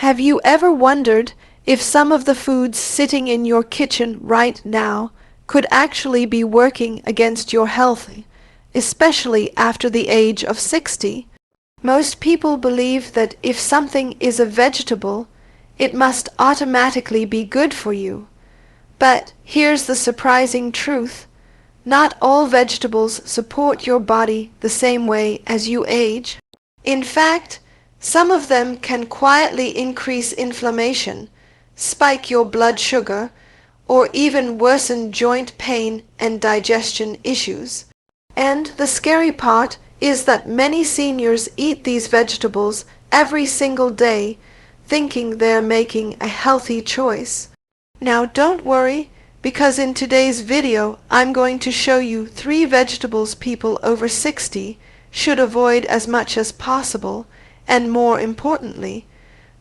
Have you ever wondered if some of the foods sitting in your kitchen right now could actually be working against your health, especially after the age of 60? Most people believe that if something is a vegetable, it must automatically be good for you. But here's the surprising truth. Not all vegetables support your body the same way as you age. In fact, some of them can quietly increase inflammation, spike your blood sugar, or even worsen joint pain and digestion issues. And the scary part is that many seniors eat these vegetables every single day, thinking they're making a healthy choice. Now don't worry, because in today's video I'm going to show you 3 vegetables people over 60 should avoid as much as possible, and more importantly,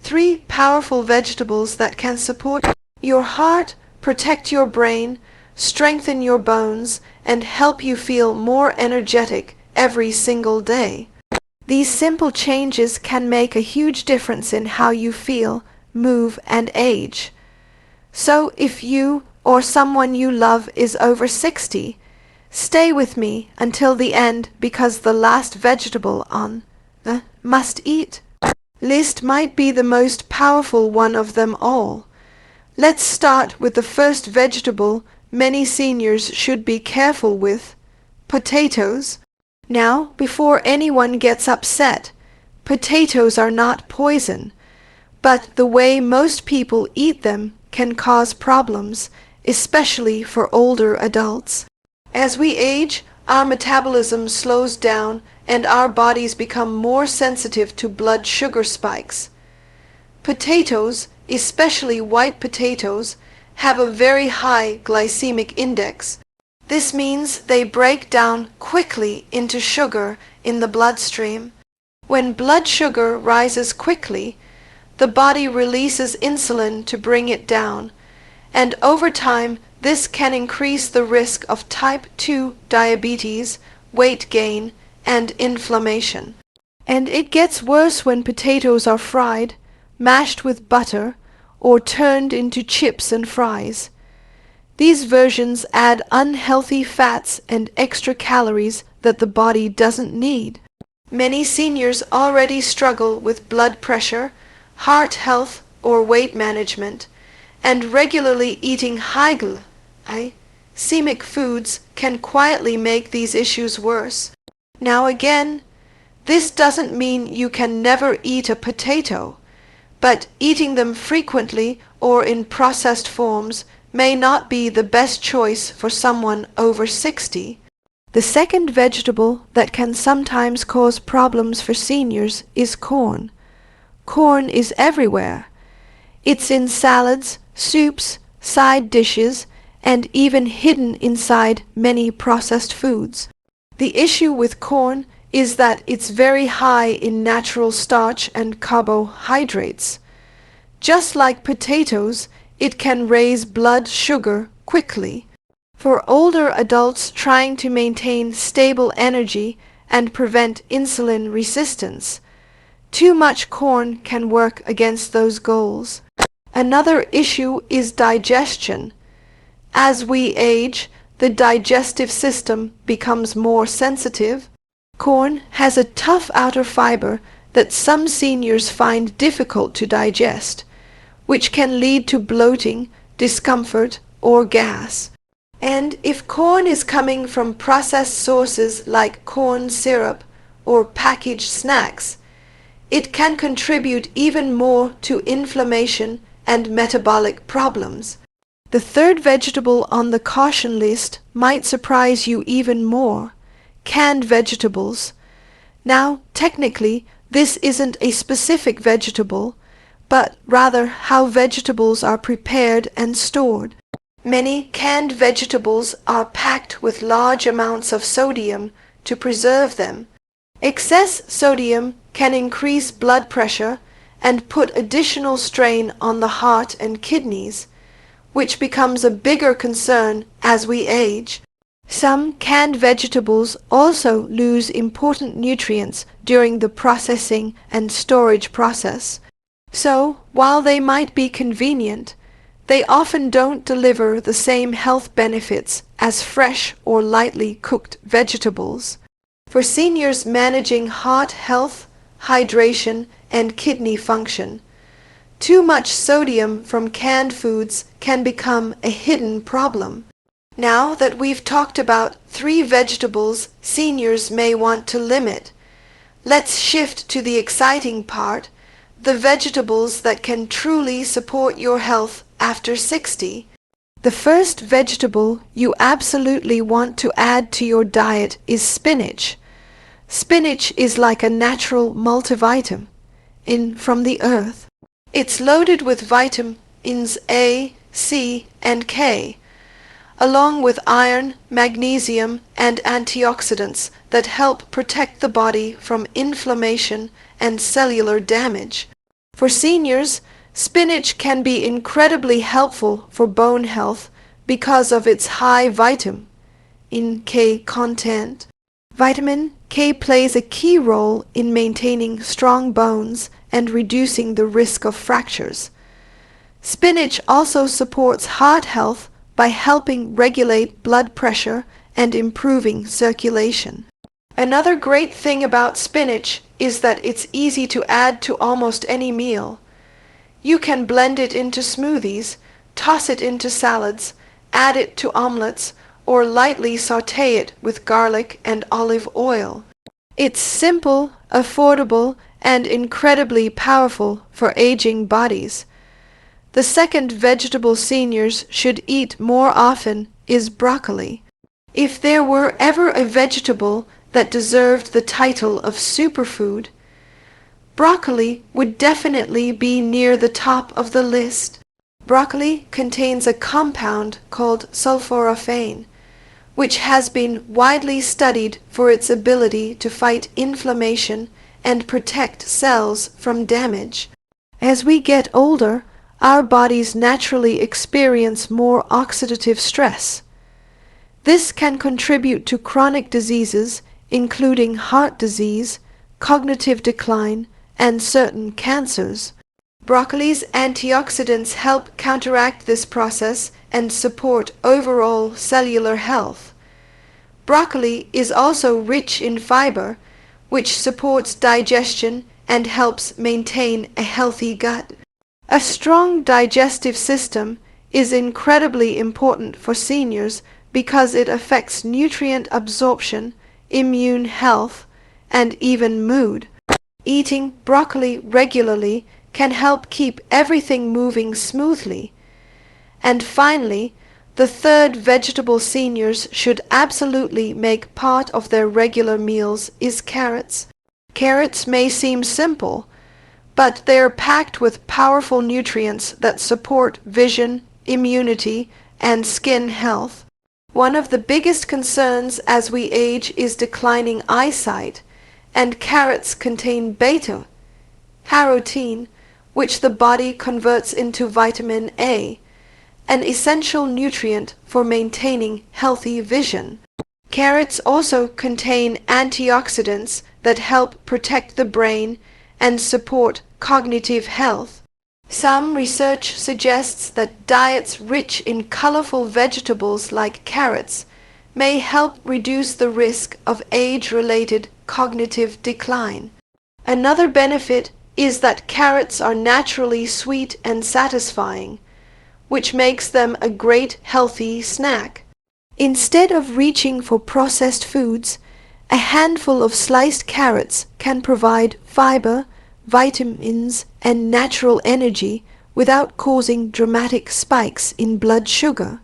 3 powerful vegetables that can support your heart, protect your brain, strengthen your bones, and help you feel more energetic every single day. These simple changes can make a huge difference in how you feel, move, and age. So if you or someone you love is over 60, stay with me until the end, because the last vegetable on the must-eat list might be the most powerful one of them all. Let's start with the first vegetable many seniors should be careful with: potatoes. Now, before anyone gets upset, potatoes are not poison, but the way most people eat them can cause problems, especially for older adults. As we age, our metabolism slows down and our bodies become more sensitive to blood sugar spikes. Potatoes, especially white potatoes, have a very high glycemic index. This means they break down quickly into sugar in the bloodstream. When blood sugar rises quickly, the body releases insulin to bring it down, and over time this can increase the risk of type 2 diabetes, weight gain, and inflammation. And it gets worse when potatoes are fried, mashed with butter, or turned into chips and fries. These versions add unhealthy fats and extra calories that the body doesn't need. Many seniors already struggle with blood pressure, heart health, or weight management, and regularly eating high glycemic foods can quietly make these issues worse. Now again, this doesn't mean you can never eat a potato, but eating them frequently or in processed forms may not be the best choice for someone over 60. The second vegetable that can sometimes cause problems for seniors is corn. Corn is everywhere. It's in salads, soups, side dishes, and even hidden inside many processed foods. The issue with corn is that it's very high in natural starch and carbohydrates. Just like potatoes, it can raise blood sugar quickly. For older adults trying to maintain stable energy and prevent insulin resistance, too much corn can work against those goals. Another issue is digestion. As we age, the digestive system becomes more sensitive. Corn has a tough outer fiber that some seniors find difficult to digest, which can lead to bloating, discomfort, or gas. And if corn is coming from processed sources like corn syrup or packaged snacks, it can contribute even more to inflammation and metabolic problems. The third vegetable on the caution list might surprise you even more: canned vegetables. Now, technically, this isn't a specific vegetable, but rather how vegetables are prepared and stored. Many canned vegetables are packed with large amounts of sodium to preserve them. Excess sodium can increase blood pressure and put additional strain on the heart and kidneys, which becomes a bigger concern as we age. Some canned vegetables also lose important nutrients during the processing and storage process. So, while they might be convenient, they often don't deliver the same health benefits as fresh or lightly cooked vegetables. For seniors managing heart health, hydration, and kidney function, too much sodium from canned foods can become a hidden problem. Now that we've talked about 3 vegetables seniors may want to limit, let's shift to the exciting part, the vegetables that can truly support your health after 60. The first vegetable you absolutely want to add to your diet is spinach. Spinach is like a natural multivitamin from the earth. It's loaded with vitamins A, C, and K, along with iron, magnesium, and antioxidants that help protect the body from inflammation and cellular damage. For seniors, spinach can be incredibly helpful for bone health because of its high vitamin K content. Vitamin K plays a key role in maintaining strong bones and reducing the risk of fractures. Spinach also supports heart health by helping regulate blood pressure and improving circulation. Another great thing about spinach is that it's easy to add to almost any meal. You can blend it into smoothies, toss it into salads, add it to omelets, or lightly sauté it with garlic and olive oil. It's simple, affordable, and incredibly powerful for aging bodies. The second vegetable seniors should eat more often is broccoli. If there were ever a vegetable that deserved the title of superfood, broccoli would definitely be near the top of the list. Broccoli contains a compound called sulforaphane, which has been widely studied for its ability to fight inflammation and protect cells from damage. As we get older, our bodies naturally experience more oxidative stress. This can contribute to chronic diseases, including heart disease, cognitive decline, and certain cancers. Broccoli's antioxidants help counteract this process and support overall cellular health. Broccoli is also rich in fiber, which supports digestion and helps maintain a healthy gut. A strong digestive system is incredibly important for seniors because it affects nutrient absorption, immune health, and even mood. Eating broccoli regularly can help keep everything moving smoothly. And finally, the third vegetable seniors should absolutely make part of their regular meals is carrots. Carrots may seem simple, but they're packed with powerful nutrients that support vision, immunity, and skin health. One of the biggest concerns as we age is declining eyesight, and carrots contain beta-carotene, which the body converts into vitamin A, an essential nutrient for maintaining healthy vision. Carrots also contain antioxidants that help protect the brain and support cognitive health. Some research suggests that diets rich in colorful vegetables like carrots may help reduce the risk of age-related cognitive decline. Another benefit is that carrots are naturally sweet and satisfying, which makes them a great healthy snack. Instead of reaching for processed foods, a handful of sliced carrots can provide fiber, vitamins, and natural energy without causing dramatic spikes in blood sugar.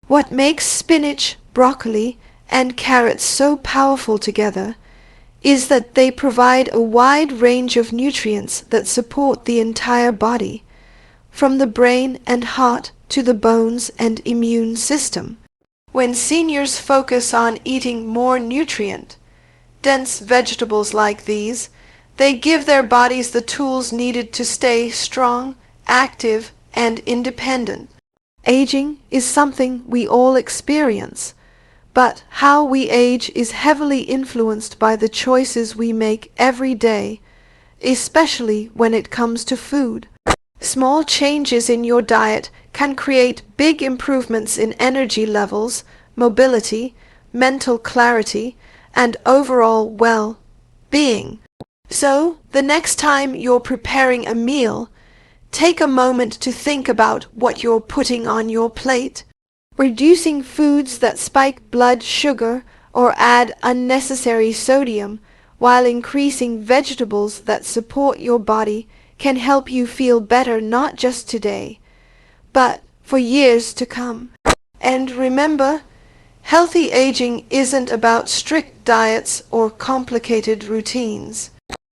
What makes spinach, broccoli, and carrots so powerful together is that they provide a wide range of nutrients that support the entire body, from the brain and heart to the bones and immune system. When seniors focus on eating more nutrient-dense vegetables like these, they give their bodies the tools needed to stay strong, active, and independent. Aging is something we all experience, but how we age is heavily influenced by the choices we make every day, especially when it comes to food. Small changes in your diet can create big improvements in energy levels, mobility, mental clarity, and overall well-being. So, the next time you're preparing a meal, take a moment to think about what you're putting on your plate. Reducing foods that spike blood sugar or add unnecessary sodium, while increasing vegetables that support your body, can help you feel better not just today, but for years to come. And remember, healthy aging isn't about strict diets or complicated routines.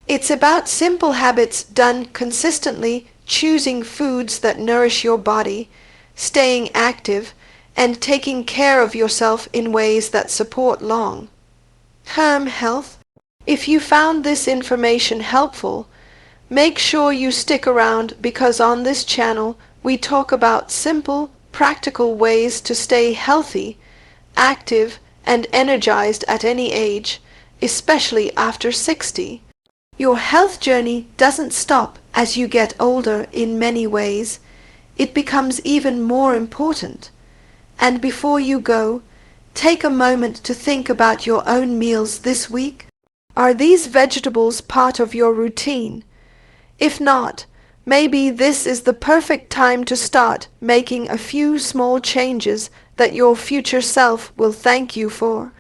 It's about simple habits done consistently, choosing foods that nourish your body, staying active, and taking care of yourself in ways that support long-term health. If you found this information helpful, make sure you stick around, because on this channel we talk about simple, practical ways to stay healthy, active, and energized at any age, especially after 60. Your health journey doesn't stop as you get older in many ways. It becomes even more important. And before you go, take a moment to think about your own meals this week. Are these vegetables part of your routine? If not, maybe this is the perfect time to start making a few small changes that your future self will thank you for.